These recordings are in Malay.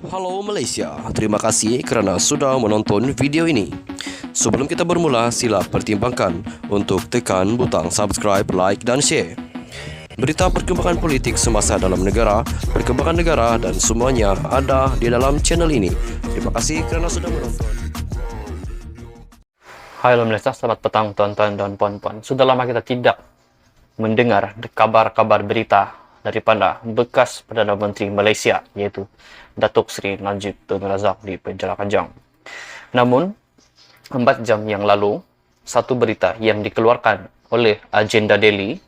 Halo Malaysia, terima kasih kerana sudah menonton video ini. Sebelum kita bermula, sila pertimbangkan untuk tekan butang subscribe, like dan share. Berita perkembangan politik semasa dalam negara, perkembangan negara dan semuanya ada di dalam channel ini. Terima kasih kerana sudah menonton. Hai Malaysia, selamat petang tuan-tuan dan puan-puan. Sudah lama kita tidak mendengar kabar-kabar berita daripada bekas Perdana Menteri Malaysia, iaitu Datuk Seri Najib Tun Razak di penjara Kajang. Namun, 4 jam yang lalu, satu berita yang dikeluarkan oleh Agenda Daily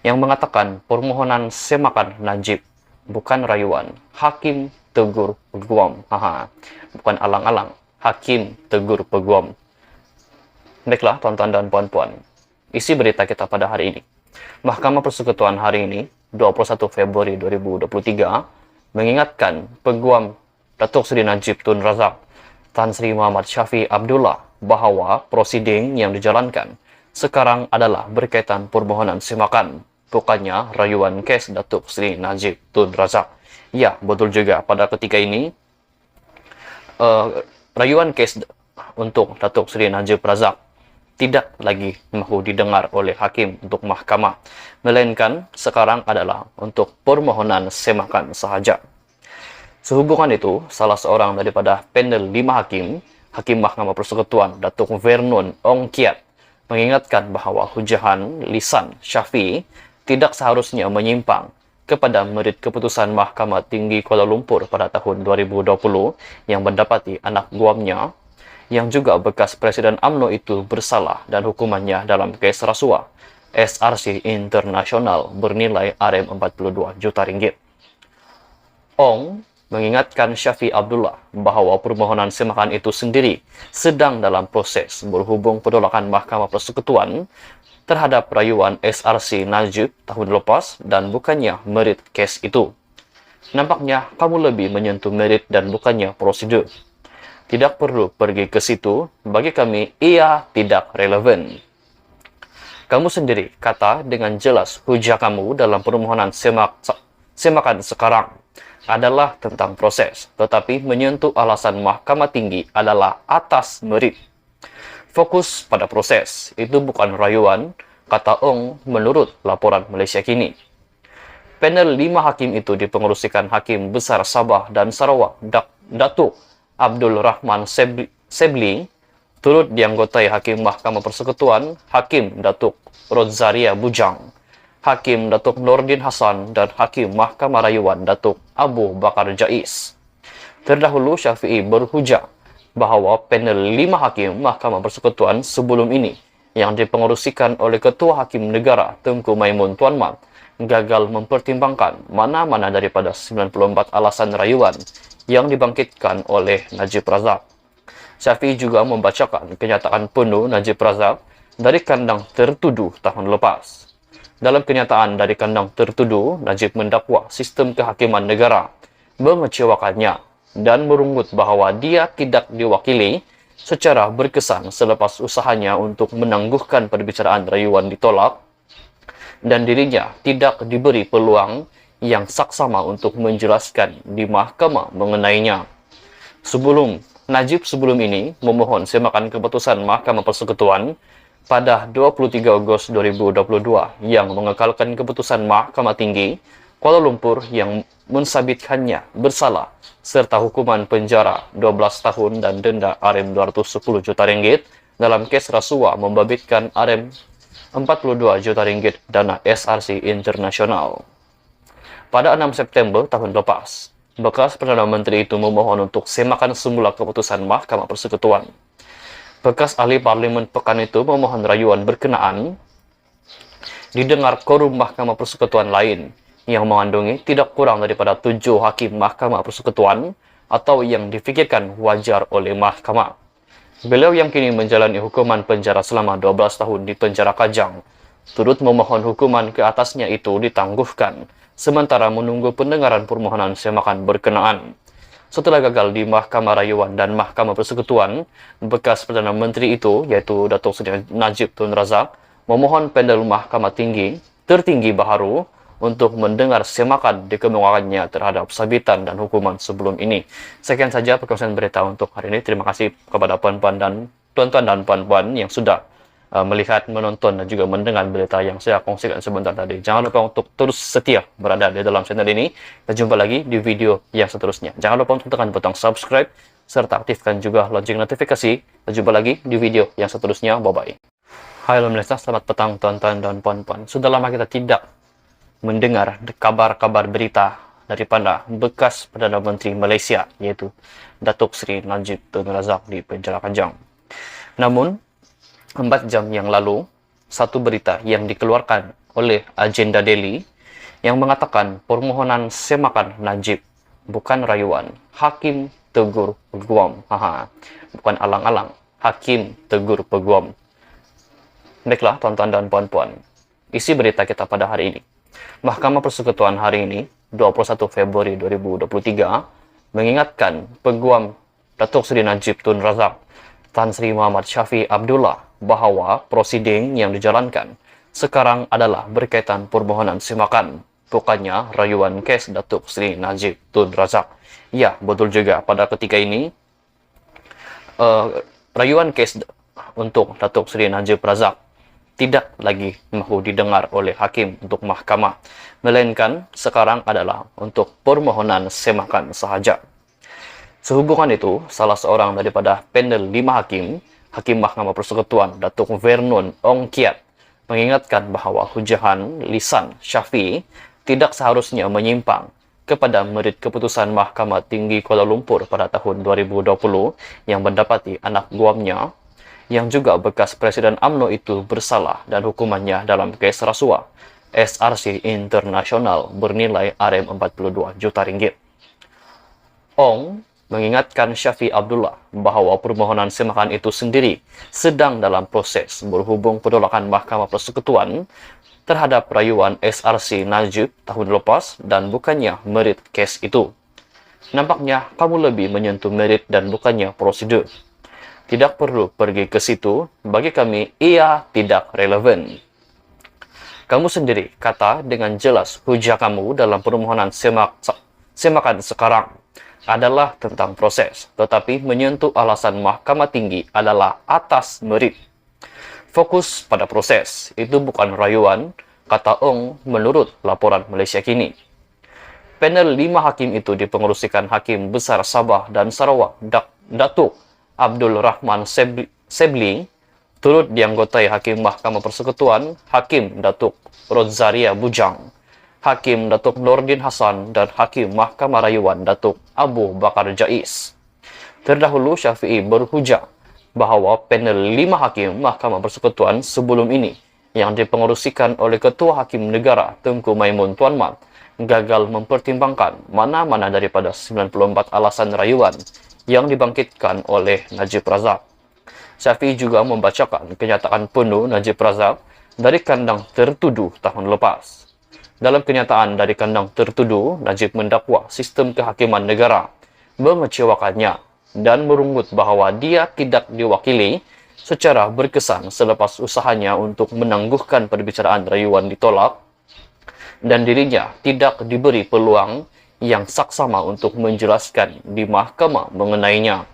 yang mengatakan permohonan semakan Najib bukan rayuan. Hakim tegur peguam. Bukan alang-alang. Hakim tegur peguam. Baiklah, tuan-tuan dan puan-puan. Isi berita kita pada hari ini. Mahkamah Persekutuan hari ini, 21 Februari 2023, mengingatkan peguam Datuk Seri Najib Tun Razak, Tan Sri Muhammad Syafiee Abdullah, bahawa prosiding yang dijalankan sekarang adalah berkaitan permohonan semakan, bukannya rayuan kes Datuk Seri Najib Tun Razak. Ya, betul juga, pada ketika ini rayuan kes untuk Datuk Seri Najib Razak tidak lagi mahu didengar oleh hakim untuk mahkamah, melainkan sekarang adalah untuk permohonan semakan sahaja. Sehubungan itu, salah seorang daripada panel 5 hakim, Hakim Mahkamah Persekutuan Datuk Vernon Ong Kiat, mengingatkan bahawa hujahan lisan Syafiee tidak seharusnya menyimpang kepada merit keputusan Mahkamah Tinggi Kuala Lumpur pada tahun 2020 yang mendapati anak guamnya yang juga bekas Presiden UMNO itu bersalah dan hukumannya dalam kes rasuah SRC Internasional bernilai RM42 juta ringgit. Ong mengingatkan Syafiee Abdullah bahawa permohonan semakan itu sendiri sedang dalam proses berhubung penolakan Mahkamah Persekutuan terhadap rayuan SRC Najib tahun lepas dan bukannya merit kes itu. Nampaknya kamu lebih menyentuh merit dan bukannya prosedur. Tidak perlu pergi ke situ, bagi kami ia tidak relevan. Kamu sendiri kata dengan jelas hujah kamu dalam permohonan semakan sekarang adalah tentang proses, tetapi menyentuh alasan Mahkamah Tinggi adalah atas merit. Fokus pada proses, itu bukan rayuan, kata Ong menurut laporan Malaysia Kini. Panel 5 hakim itu dipengerusikan Hakim Besar Sabah dan Sarawak Datuk Abdul Rahman Sebli, turut dianggotai Hakim Mahkamah Persekutuan, Hakim Datuk Rozaria Bujang, Hakim Datuk Nordin Hassan, dan Hakim Mahkamah Rayuan Datuk Abu Bakar Jais. Terdahulu Syafiee berhujah bahawa panel 5 Hakim Mahkamah Persekutuan sebelum ini yang dipengerusikan oleh Ketua Hakim Negara Tengku Maimun Tuan Mat gagal mempertimbangkan mana-mana daripada 94 alasan rayuan yang dibangkitkan oleh Najib Razak. Syafiee juga membacakan kenyataan penuh Najib Razak dari kandang tertuduh tahun lepas. Dalam kenyataan dari kandang tertuduh, Najib mendakwa sistem kehakiman negara mengecewakannya dan merunggut bahawa dia tidak diwakili secara berkesan selepas usahanya untuk menangguhkan perbicaraan rayuan ditolak dan dirinya tidak diberi peluang yang saksama untuk menjelaskan di mahkamah mengenainya. Najib sebelum ini memohon semakan keputusan Mahkamah Persekutuan pada 23 Ogos 2022 yang mengekalkan keputusan Mahkamah Tinggi Kuala Lumpur yang mensabitkannya bersalah serta hukuman penjara 12 tahun dan denda RM210 juta ringgit dalam kes rasuah membabitkan RM42 juta ringgit dana SRC Internasional. Pada 6 September tahun lepas, bekas Perdana Menteri itu memohon untuk semakan semula keputusan Mahkamah Persekutuan. Bekas ahli Parlimen pekan itu memohon rayuan berkenaan didengar korum Mahkamah Persekutuan lain yang mengandungi tidak kurang daripada 7 hakim Mahkamah Persekutuan atau yang difikirkan wajar oleh Mahkamah. Beliau yang kini menjalani hukuman penjara selama 12 tahun di penjara Kajang, turut memohon hukuman ke atasnya itu ditangguhkan sementara menunggu pendengaran permohonan semakan berkenaan. Setelah gagal di Mahkamah Rayuan dan Mahkamah Persekutuan, bekas Perdana Menteri itu, yaitu Datuk Seri Najib Tun Razak, memohon panel Mahkamah Tertinggi baharu untuk mendengar semakan dikemukakannya terhadap sabitan dan hukuman sebelum ini. Sekian saja perkongsian berita untuk hari ini. Terima kasih kepada puan-puan dan tuan-tuan dan puan-puan yang sudah melihat, menonton, dan juga mendengar berita yang saya kongsikan sebentar tadi. Jangan lupa untuk terus setia berada di dalam channel ini. Kita jumpa lagi di video yang seterusnya. Jangan lupa untuk tekan butang subscribe, serta aktifkan juga lonceng notifikasi. Kita jumpa lagi di video yang seterusnya. Bye-bye. Hai pemirsa, selamat petang tuan-tuan dan puan-puan. Sudah lama kita tidak mendengar kabar-kabar berita daripada bekas Perdana Menteri Malaysia, yaitu Datuk Seri Najib Tun Razak di penjara Kajang. Namun, 4 jam yang lalu, satu berita yang dikeluarkan oleh Agenda Daily yang mengatakan permohonan semakan Najib bukan rayuan. Hakim tegur peguam. Bukan alang-alang. Hakim tegur peguam. Baiklah, tuan-tuan dan puan-puan. Isi berita kita pada hari ini. Mahkamah Persekutuan hari ini, 21 Februari 2023, mengingatkan peguam Datuk Seri Najib Tun Razak, Tan Sri Muhammad Syafiee Abdullah, bahawa prosiding yang dijalankan sekarang adalah berkaitan permohonan semakan, bukannya rayuan kes Datuk Seri Najib Tun Razak. Ya, betul juga, pada ketika ini rayuan kes untuk Datuk Seri Najib Razak tidak lagi mahu didengar oleh hakim untuk mahkamah, melainkan sekarang adalah untuk permohonan semakan sahaja. Sehubungan itu, salah seorang daripada panel 5 hakim, Hakim Mahkamah Persekutuan Datuk Vernon Ong Kiat, mengingatkan bahawa hujahan lisan Syafiee tidak seharusnya menyimpang kepada merit keputusan Mahkamah Tinggi Kuala Lumpur pada tahun 2020 yang mendapati anak guamnya yang juga bekas Presiden UMNO itu bersalah dan hukumannya dalam kes rasuah SRC Internasional bernilai RM42 juta ringgit. Ong mengingatkan Syafiee Abdullah bahawa permohonan semakan itu sendiri sedang dalam proses berhubung penolakan Mahkamah Persekutuan terhadap rayuan SRC Najib tahun lepas dan bukannya merit kes itu. Nampaknya kamu lebih menyentuh merit dan bukannya prosedur. Tidak perlu pergi ke situ, bagi kami ia tidak relevan. Kamu sendiri kata dengan jelas hujah kamu dalam permohonan semakan sekarang adalah tentang proses, tetapi menyentuh alasan Mahkamah Tinggi adalah atas merit. Fokus pada proses, itu bukan rayuan, kata Ong menurut laporan Malaysia Kini. Panel 5 hakim itu dipengerusikan Hakim Besar Sabah dan Sarawak Datuk Abdul Rahman Sebli, turut dianggotai Hakim Mahkamah Persekutuan, Hakim Datuk Rozaria Bujang, Hakim Datuk Nordin Hassan, dan Hakim Mahkamah Rayuan Datuk Abu Bakar Jais. Terdahulu Syafiee berhujah bahawa panel 5 hakim Mahkamah Persekutuan sebelum ini yang dipengerusikan oleh Ketua Hakim Negara Tengku Maimun Tuan Mat gagal mempertimbangkan mana-mana daripada 94 alasan rayuan yang dibangkitkan oleh Najib Razak. Syafiee juga membacakan kenyataan penuh Najib Razak dari kandang tertuduh tahun lepas. Dalam kenyataan dari kandang tertuduh, Najib mendakwa sistem kehakiman negara mengecewakannya dan merungut bahawa dia tidak diwakili secara berkesan selepas usahanya untuk menangguhkan perbicaraan rayuan ditolak dan dirinya tidak diberi peluang yang saksama untuk menjelaskan di mahkamah mengenainya.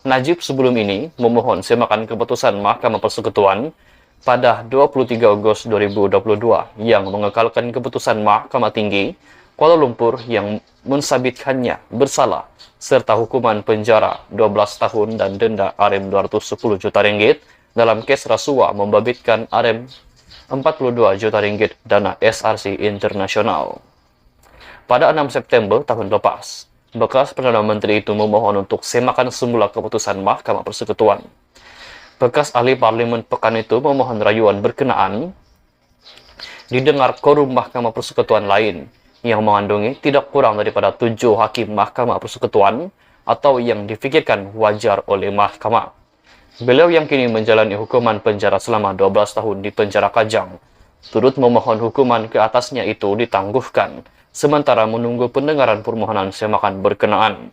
Najib sebelum ini memohon semakan keputusan Mahkamah Persekutuan pada 23 Ogos 2022 yang mengekalkan keputusan Mahkamah Tinggi Kuala Lumpur yang mensabitkannya bersalah serta hukuman penjara 12 tahun dan denda RM210 juta ringgit dalam kes rasuah membabitkan RM42 juta ringgit dana SRC Internasional. Pada 6 September tahun lepas, bekas Perdana Menteri itu memohon untuk semakan semula keputusan Mahkamah Persekutuan. Bekas ahli parlimen pekan itu memohon rayuan berkenaan didengar korum Mahkamah Persekutuan lain yang mengandungi tidak kurang daripada 7 hakim Mahkamah Persekutuan atau yang difikirkan wajar oleh mahkamah. Beliau yang kini menjalani hukuman penjara selama 12 tahun di penjara Kajang turut memohon hukuman ke atasnya itu ditangguhkan sementara menunggu pendengaran permohonan semakan berkenaan.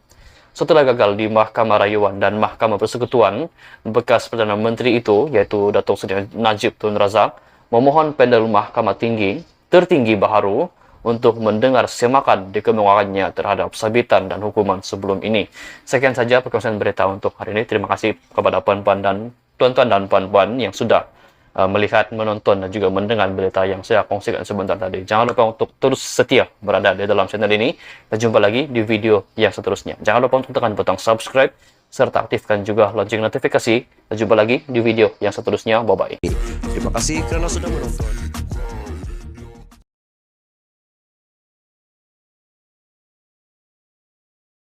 Setelah gagal di Mahkamah Rayuan dan Mahkamah Persekutuan, bekas Perdana Menteri itu, yaitu Datuk Seri Najib Tun Razak, memohon panel Mahkamah Tinggi tertinggi baharu untuk mendengar semakan dikemukakannya terhadap sabitan dan hukuman sebelum ini. Sekian saja perkongsian berita untuk hari ini. Terima kasih kepada puan-puan dan tuan-tuan dan puan-puan yang sudah melihat, menonton dan juga mendengar berita yang saya kongsikan sebentar tadi. Jangan lupa untuk terus setia berada di dalam channel ini. Dan jumpa lagi di video yang seterusnya. Jangan lupa untuk tekan butang subscribe serta aktifkan juga lonceng notifikasi. Dan jumpa lagi di video yang seterusnya. Bye-bye. Terima kasih kerana sudah menonton.